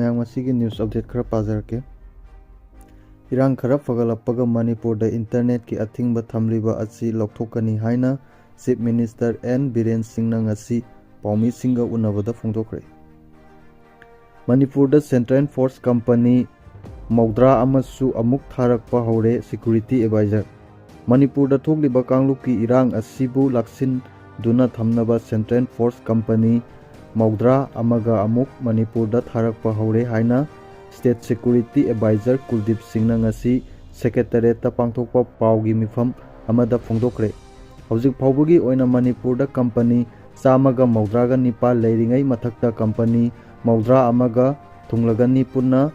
mayang masigi news update khara pajarke. Irang khara fagalappaga Manipur da internet ki athingba thamliba asi lokthokani haina Chief Minister N Biren Singh na ngasi paumi singa unabada Phongdokhre. Manipur da Central Force Company Maudra amasu amuk tharakpa hore security advisor. Manipur da thokliba kangluki irang asibu laksin duna thamnaba Central Force Company Maudra amaga amuk Manipur da tharakpa hore haina State Security Advisor Kuldip Singh na ngasi Secretariat ta pangthokpa paugi mifam amada Phongdokhre. Hojik phawbugi oina Manipur da company chamaga Maudra nipal leiringai mathakta company Maudra amaga thunglagani punna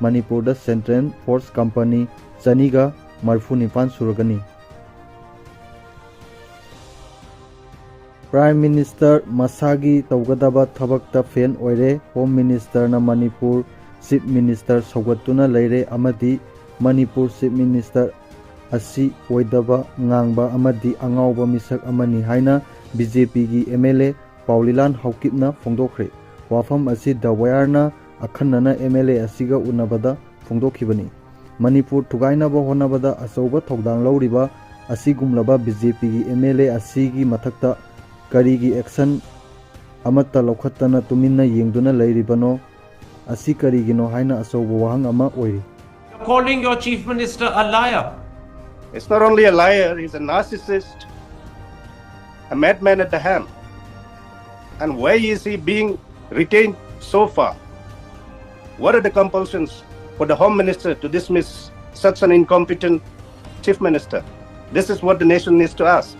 Manipur da Central Force Company chaniga marfu nipan suragani. Prime Minister Masagi Taugadaba Thabakta Fen Oire Home Minister na Manipur Chief Minister Saugatuna Leire Amadi Manipur Chief Minister Asi Oidaba Ngangba Amadi Angauba Misak Amani Haina BJP gi MLA Paulilan Haukipna Phongdokhre. Wafam Asi Dawayarna Akhanana MLA Asiga Unabada Phongdokhibani. Manipur Thugainaba Honabada Asauba Thogdang Lauriba Asigumlaba BJP gi MLA Asigi Mathakta Karigi action amata lokhatana tuminna yengduna leiribano asi karigino haina asauba wahang ama oiri. Calling your chief minister a liar. It's not only a liar, he's a narcissist, a madman at the helm. And why is he being retained so far? What are the compulsions for the Home Minister to dismiss such an incompetent chief minister? This is what the nation needs to ask.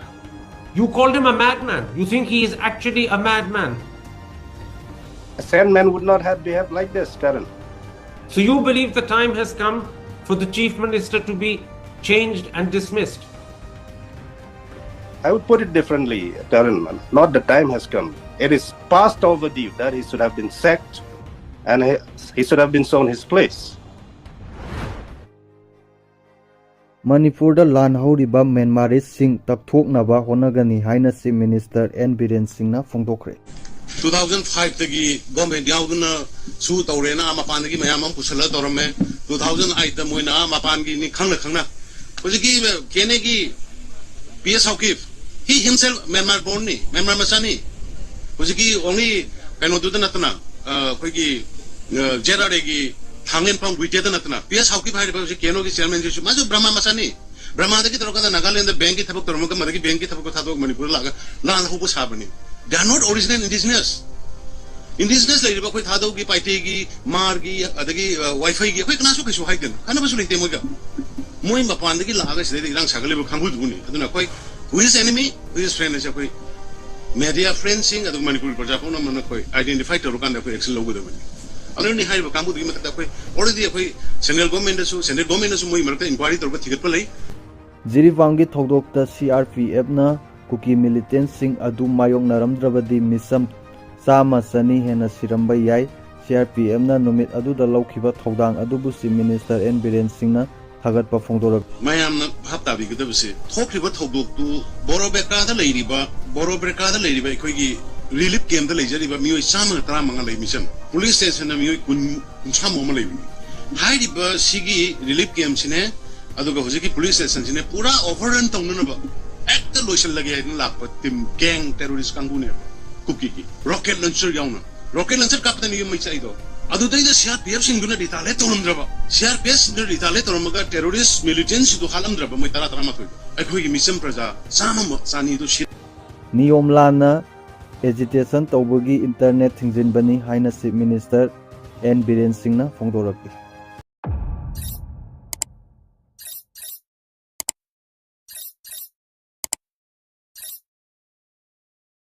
You called him a madman. You think he is actually a madman. A sane man would not have behaved like this, Karan. So you believe the time has come for the chief minister to be changed and dismissed? I would put it differently, Karan. Not the time has come. It is past overdue that he should have been sacked and he should have been shown his place. Manipur da Lan Houriba Myanmarese Takthoknaba Hotnagani Haina Chief Minister N Biren Singh na Phongdokhre. 2005 tagi government yauduna su tawrena mapan gi mayam am pusala torame 2008 ta moina mapan gi ni khangna hojiki kene gi PS Haukip he himself Myanmar born ni Myanmar masani hojiki only kano du natna koi gi jerare gi hangen pang wite ta natna PS Haukip hai ba keno gi chairman ji ma jo brahma masani brahma da ki taro kada Nagaland bank ki thabak torma ka madagi bank ki thabak ko thadok Manipur laga lan hu bu sabani. They are not original indigenous. Indigenous like koi thadok gi paite gi mar gi adagi wifi gi koi kana su kisu haiden kana basu lekte moga moi mapan da gi laga side irang sagale bu khangbu du ni aduna koi who is enemy who is friend is koi media friend sing adug Manipur praja ko na man koi identify toru kan da koi action logo da mani already hai ba kambu du mata koi already koi central government su moi marta inquiry toru thigat pa lai Jirivangi Thodokta CRPF na Kuki militant sing adu mayong naramdrabadi misam sama sani hena siramba yai CRPF na numit adu da laukhiba thodang adubu Chief Minister N Biren Singh na thagatpa phongdorak mayam na hapta bi gadabse thokriba thodok tu borobeka da leiriba khoi gi relief camp da leijariba mioi sama tra manga lei mission police station na mioi kun chamo ma leibi haidiba sigi relief camp sine aduga hojiki police station sine pura overrun tongna ba ekta loisal lagi hai lakpa tim gang terrorist kangune Kuki ki rocket launcher yauna rocket launcher kapta ni mai chai do adu dai da CRPF singuna ditale torumdraba CRPF singuna ditale torumaga terrorist militants do halamdraba mai tara ma thoi akhoi gi mission praja sama sani do Niyom lana agitation tawbugi internet thingjin bani haina Chief Minister N Biren Singh na Phongdorak.